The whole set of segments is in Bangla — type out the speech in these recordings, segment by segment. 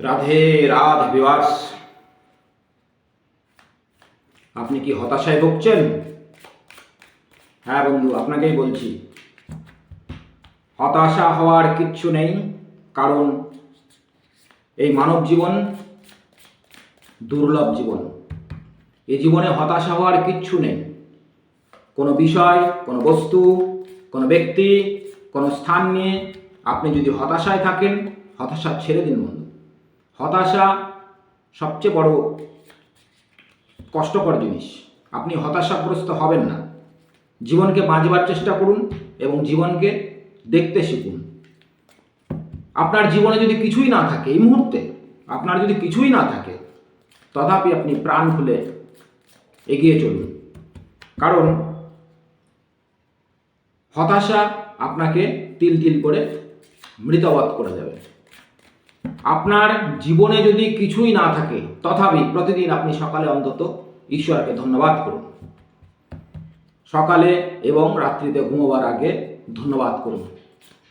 রাধে রাধে ভিউয়ার্স, আপনি কি হতাশায় ভুগছেন? হ্যাঁ বন্ধু, আপনাকেই বলছি, হতাশা হওয়ার কিচ্ছু নেই। কারণ এই মানব জীবন দুর্লভ জীবন। এই জীবনে হতাশা হওয়ার কিচ্ছু নেই। কোনো বিষয়, কোনো বস্তু, কোনো ব্যক্তি, কোনো স্থান নিয়ে আপনি যদি হতাশায় থাকেন, হতাশা ছেড়ে দিন বন্ধু। হতাশা সবচেয়ে বড় কষ্টকর জিনিস। আপনি হতাশাগ্রস্ত হবেন না। জীবনকে বাঁচবার চেষ্টা করুন এবং জীবনকে দেখতে শিখুন। আপনার জীবনে যদি কিছুই না থাকে, এই মুহূর্তে আপনার যদি কিছুই না থাকে, তথাপি আপনি প্রাণ খুলে এগিয়ে চলুন। কারণ হতাশা আপনাকে তিল তিল করে মৃতবৎ করে দেবে। আপনার জীবনে যদি কিছুই না থাকে, তথাপি প্রতিদিন আপনি সকালে অন্তত ঈশ্বরকে ধন্যবাদ করুন। সকালে এবং রাত্রিতে ঘুমোবার আগে ধন্যবাদ করুন।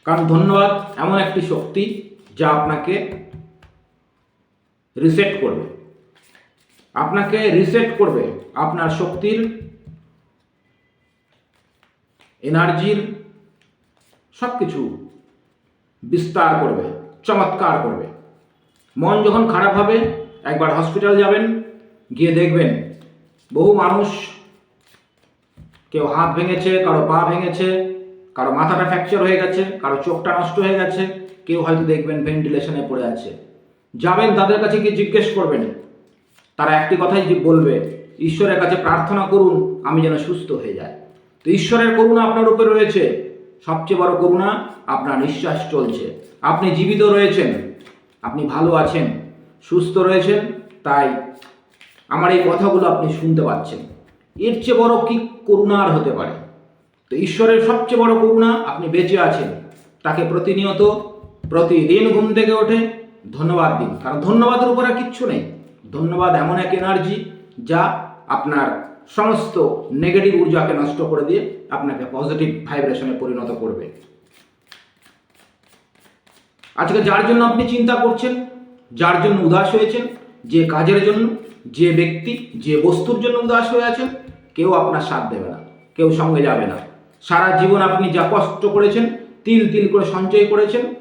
কারণ ধন্যবাদ এমন একটি শক্তি যা আপনাকে রিসেট করবে। আপনাকে রিসেট করবে, আপনার শক্তির, এনার্জির সব কিছু বিস্তার করবে, চমৎকার করবে। মন যখন খারাপ হবে, একবার হসপিটাল যাবেন, গিয়ে দেখবেন বহু মানুষ, কেউ হাত ভেঙেছে, কারো পা ভেঙেছে, কারো মাথাটা ফ্র্যাকচার হয়ে গেছে, কারো চোখটা নষ্ট হয়ে গেছে, কেউ হয়তো দেখবেন ভেন্টিলেশনে পড়ে আছে। যাবেন তাদের কাছে গিয়ে জিজ্ঞেস করবেন, তারা একটি কথাই বলবে, ঈশ্বরের কাছে প্রার্থনা করুন আমি যেন সুস্থ হয়ে যায়। তো ঈশ্বরের করুণা আপনার উপরে রয়েছে। সবচেয়ে বড় করুণা, আপনার নিঃশ্বাস চলছে, আপনি জীবিত রয়েছেন, আপনি ভালো আছেন, সুস্থ রয়েছেন, তাই আমার এই কথাগুলো আপনি শুনতে পাচ্ছেন। এর চেয়ে বড় কি করুণা আর হতে পারে? তো ঈশ্বরের সবচেয়ে বড় করুণা, আপনি বেঁচে আছেন। তাকে প্রতিনিয়ত, প্রতিদিন ঘুম থেকে ওঠে ধন্যবাদ দিন। কারণ ধন্যবাদের উপর আর কিচ্ছু নেই। ধন্যবাদ এমন এক এনার্জি যা আপনার সমস্ত নেগেটিভ ঊর্জাকে নষ্ট করে দিয়ে আপনাকে পজিটিভ ভাইব্রেশনে পরিণত করবে। আজকে যার জন্য আপনি চিন্তা করছেন, যার জন্য উদাস হয়েছেন, যে কাজের জন্য, যে ব্যক্তি, যে বস্তুর জন্য উদাস হয়ে আছেন, কেউ আপনার সাথ দেবে না, কেউ সঙ্গে যাবে না। সারা জীবন আপনি যা কষ্ট করেছেন, তিল তিল করে সঞ্চয় করেছেন,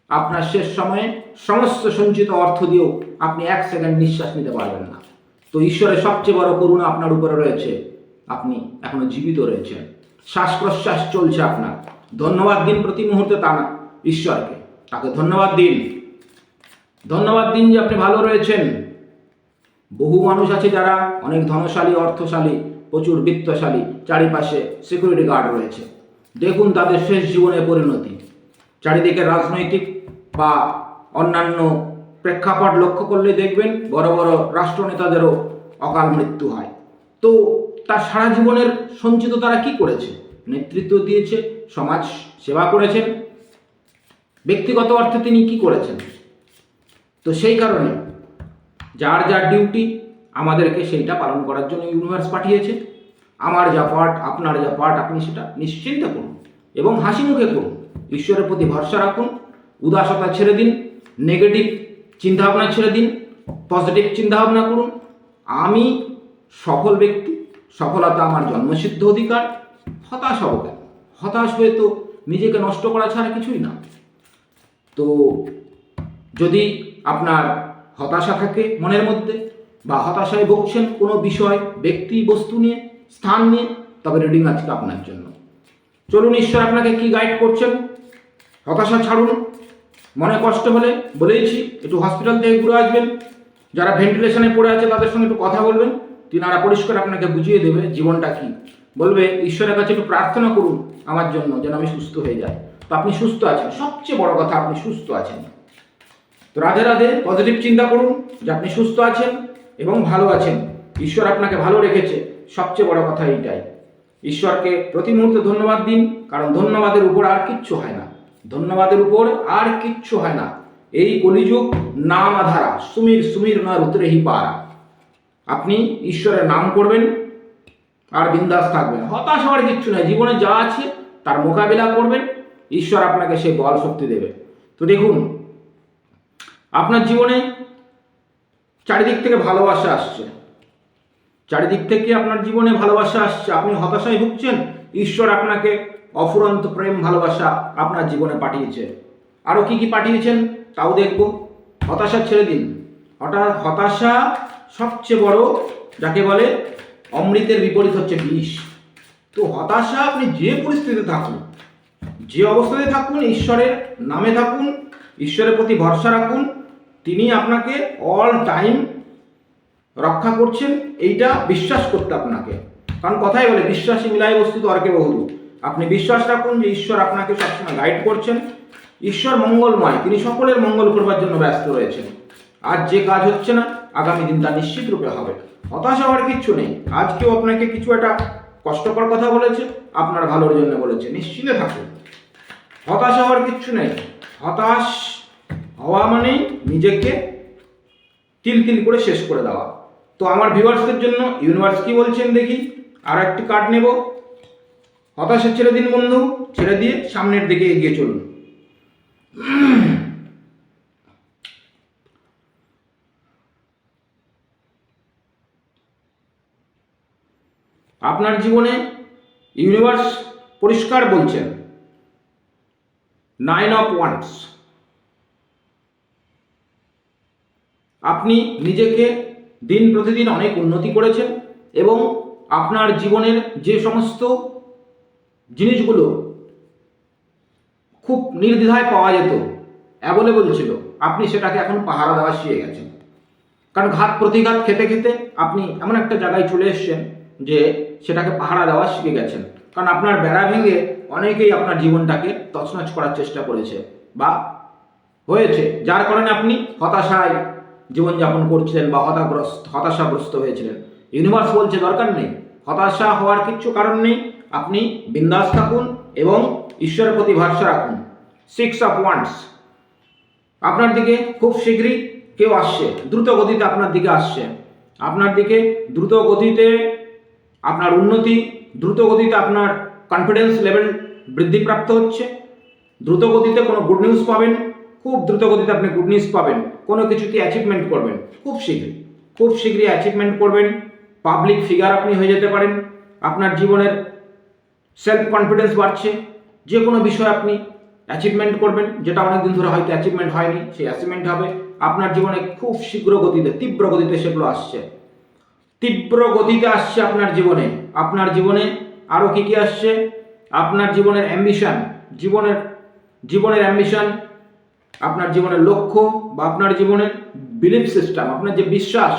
আপনার শেষ সময়ে সমস্ত সঞ্চিত অর্থ দিয়েও আপনি এক সেকেন্ড নিঃশ্বাস নিতে পারবেন না। তো ঈশ্বরের সবচেয়ে বড় করুণা আপনার উপরে রয়েছে, আপনি এখনো জীবিত রয়েছেন, শ্বাস প্রশ্বাস চলছে আপনার। ধন্যবাদ দিন প্রতি মুহূর্তে ঈশ্বরকে, তাকে ধন্যবাদ দিন। ধন্যবাদ দিন যে আপনি ভালো রয়েছেন। বহু মানুষ আছে যারা অনেক ধনশালী, অর্থশালী, প্রচুর বিত্তশালী, চারিপাশে সিকিউরিটি গার্ড রয়েছে। দেখুন তাদের শেষ জীবনের পরিণতি। চারিদিকে রাজনৈতিক বা অন্যান্য প্রেক্ষাপট লক্ষ্য করলে দেখবেন বড় বড় রাষ্ট্রনেতাদেরও অকাল মৃত্যু হয়। তো তার সারা জীবনের সঞ্চিত তারা কি করেছে? নেতৃত্ব দিয়েছে, সমাজ সেবা করেছেন, ব্যক্তিগত অর্থে তিনি কি করেছেন? তো সেই কারণে যার যার ডিউটি, আমাদেরকে সেইটা পালন করার জন্য ইউনিভার্স পাঠিয়েছে। আমার যা পার্ট, আপনার যা পার্ট, আপনি সেটা নিশ্চিন্তে করুন এবং হাসি মুখে করুন। ঈশ্বরের প্রতি ভরসা রাখুন, উদাসতা ছেড়ে দিন, নেগেটিভ চিন্তাভাবনা ছেড়ে দিন, পজিটিভ চিন্তাভাবনা করুন। আমি সফল ব্যক্তি, সফলতা আমার জন্মসিদ্ধ অধিকার। হতাশ হব কেন? হতাশ হয়ে তো নিজেকে নষ্ট করা ছাড়া কিছুই না। তো যদি আপনার হতাশা থাকে মনের মধ্যে, বা হতাশায় ভুগছেন কোনো বিষয়, ব্যক্তি, বস্তু নিয়ে, স্থান নিয়ে, তবে রিডিং আজকে আপনার জন্য। চলুন, ঈশ্বর আপনাকে কি গাইড করছেন। হতাশা ছাড়ুন। মনে কষ্ট হলে বলেইছি, একটু হসপিটাল থেকে ঘুরে আসবেন। যারা ভেন্টিলেশনে পড়ে আছে তাদের সঙ্গে একটু কথা বলবেন, তিনারা পরিষ্কার আপনাকে বুঝিয়ে দেবে জীবনটা কি। বলবে ঈশ্বরের কাছে একটু প্রার্থনা করুন আমার জন্য, যেন আমি সুস্থ হয়ে যাই। তো আপনি সুস্থ আছেন, সবচেয়ে বড় কথা আপনি সুস্থ আছেন। তো রাধে রাধে। পজিটিভ চিন্তা করুন যে আপনি সুস্থ আছেন এবং ভালো আছেন, ঈশ্বর আপনাকে ভালো রেখেছে। সবচেয়ে বড় কথা এইটাই। ঈশ্বরকে প্রতি মুহূর্তে ধন্যবাদ দিন, কারণ ধন্যবাদের উপর আর কিচ্ছু হয় না। ধন্যবাদের উপর আর কিচ্ছু হয় না। এই কলিযুগ নাম আধারা, সুমির সুমির নয় উতরেহি পারা। আপনি ঈশ্বরের নাম করবেন আর বিন্দাস থাকবেন। হতাশ হওয়ার কিচ্ছু নাই। জীবনে যা আছে তার মোকাবিলা করবেন, ঈশ্বর আপনাকে সেই বল শক্তি দেবে। তো দেখুন, আপনার জীবনে চারিদিক থেকে ভালোবাসা আসছে, চারিদিক থেকে আপনার জীবনে ভালোবাসা আসছে। আপনি হতাশায় ভুগছেন, ঈশ্বর আপনাকে অফুরন্ত প্রেম ভালোবাসা আপনার জীবনে পাঠিয়েছে। আরও কি কি পাঠিয়েছেন তাও দেখব। হতাশা ছেড়ে দিন। হতাশা সবচেয়ে বড়, যাকে বলে অমৃতের বিপরীত হচ্ছে বিষ। তো হতাশা, আপনি যে পরিস্থিতিতে থাকুন, যে অবস্থাতে থাকুন, ঈশ্বরের নামে থাকুন, ঈশ্বরের প্রতি ভরসা রাখুন, তিনি আপনাকে অল টাইম রক্ষা করছেন। এইটা বিশ্বাস করতে আপনাকে, কারণ কথাই বলে বিশ্বাসী মিলাই বস্তু তর্কে বহুদূর। আপনি বিশ্বাস রাখুন যে ঈশ্বর আপনাকে সবসময় গাইড করছেন। ঈশ্বর মঙ্গলময়, তিনি সকলের মঙ্গল করবার জন্য ব্যস্ত রয়েছেন। আজ যে কাজ হচ্ছে না, আগামী দিন তা নিশ্চিত রূপে হবে। হতাশা হওয়ার কিচ্ছু নেই। আজ কেউ আপনাকে কিছু একটা কষ্টকর কথা বলেছে, আপনার ভালোর জন্য বলেছে, নিশ্চিন্তে থাকুন। হতাশা হওয়ার কিচ্ছু নেই। হতাশ হওয়া মানেই নিজেকে তিল করে শেষ করে দেওয়া। তো আমার ভিউয়ার্সদের জন্য ইউনিভার্স কি বলছেন দেখি। আর একটি কার্ড নেব। হতাশা ছেড়ে দিন বন্ধু, ছেড়ে দিয়ে সামনের দিকে এগিয়ে চলুন। আপনার জীবনে ইউনিভার্স পরিষ্কার বলছেন 9 অফ ওয়ান্ডস। আপনি নিজেকে দিন প্রতিদিন অনেক উন্নতি করেছেন এবং আপনার জীবনের যে সমস্ত জিনিসগুলো খুব নির্দ্বিধায় পাওয়া যেত, অ্যাভেলেবল ছিল, আপনি সেটাকে এখন পাহারা দেওয়া শিখে গেছেন। কারণ ঘাত প্রতিঘাত খেতে খেতে আপনি এমন একটা জায়গায় চলে এসেছেন যে সেটাকে পাহারা দেওয়া শিখে গেছেন। কারণ আপনার বেড়া ভেঙে অনেকেই আপনার জীবনটাকে তছনছ করার চেষ্টা করেছে বা হয়েছে, যার কারণে আপনি হতাশায় জীবনযাপন করছিলেন বা হতাশাগ্রস্ত হয়েছিলেন। ইউনিভার্স বলছে দরকার নেই, হতাশা হওয়ার কিচ্ছু কারণ নেই। আপনি বিন্দাস থাকুন এবং ঈশ্বরের প্রতি ভরসা রাখুন। 6 অফ ওয়ান্ডস আপনার দিকে খুব শীঘ্রই কেউ আসছে, দ্রুত গতিতে আপনার দিকে আসছে। আপনার দিকে দ্রুত গতিতে আপনার উন্নতি, দ্রুত গতিতে আপনার কনফিডেন্স লেভেল বৃদ্ধিপ্রাপ্ত হচ্ছে। দ্রুত গতিতে কোনো গুড নিউজ পাবেন, খুব দ্রুত গতিতে আপনি গুড নিউজ পাবেন। কোনো কিছুতে অ্যাচিভমেন্ট করবেন খুব শীঘ্রই অ্যাচিভমেন্ট করবেন। পাবলিক ফিগার আপনি হয়ে যেতে পারেন। আপনার জীবনের সেলফ কনফিডেন্স বাড়ছে। যে কোনো বিষয় আপনি অ্যাচিভমেন্ট করবেন, যেটা অনেকদিন ধরে হয়তো অ্যাচিভমেন্ট হয়নি, সেই অ্যাচিভমেন্ট হবে। আপনার জীবনে খুব শীঘ্র গতিতে, তীব্র গতিতে সেগুলো আসছে, তীব্র গতিতে আসছে আপনার জীবনে। আপনার জীবনে আরও কী কী আসছে? আপনার জীবনের অ্যাম্বিশন, জীবনের অ্যাম্বিশন, আপনার জীবনের লক্ষ্য বা আপনার জীবনের বিলিফ সিস্টেম, আপনার যে বিশ্বাস,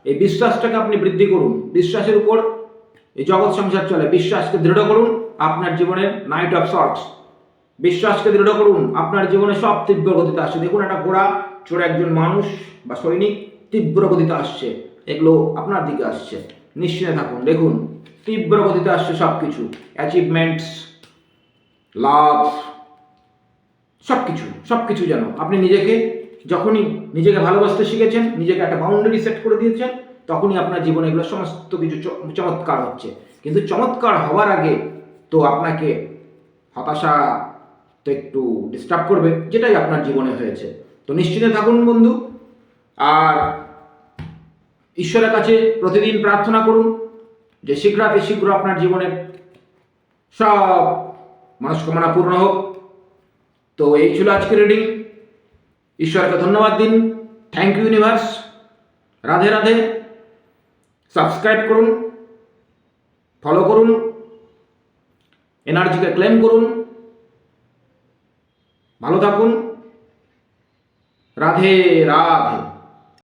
এই বিশ্বাসটাকে আপনি বৃদ্ধি করুন। বিশ্বাসের উপর এই জগৎ সংসার চলে। বিশ্বাসকে দৃঢ় করুন। আপনার জীবনের নাইট অফ শর্টস, বিশ্বাসকে দৃঢ় করুন। আপনার জীবনে সব তীব্র গতিতে আসছে। দেখুন, একটা ঘোড়া চড়ে একজন মানুষ বা সৈনিক তীব্র গতিতে আসছে, এগুলো আপনার দিকে আসছে। নিশ্চিন্তে থাকুন। দেখুন, তীব্র গতিতে আসছে সব কিছু, অ্যাচিভমেন্টস, লাভ, সব কিছু যেন আপনি যখনই নিজেকে ভালোবাসতে শিখেছেন, নিজেকে একটা বাউন্ডারি সেট করে দিয়েছেন, তখনই আপনার জীবনে এগুলো সমস্ত কিছু চমৎকার হচ্ছে। কিন্তু চমৎকার হওয়ার আগে তো আপনাকে হতাশা তো একটু ডিস্টার্ব করবে, যেটাই আপনার জীবনে হয়েছে। তো নিশ্চিন্তে থাকুন বন্ধু। আর ঈশ্বরের কাছে প্রতিদিন প্রার্থনা করুন যে শীঘ্র আপনার জীবনের সব মনস্কামনা পূর্ণ হোক। তো এই ছিল আজকের রিডিং। ঈশ্বরকে ধন্যবাদ দিন। Thank you universe. Radhe Radhe. Subscribe করুন, ফলো করুন, এনার্জিকে ক্লেম করুন। ভালো থাকুন। রাধে রাধে।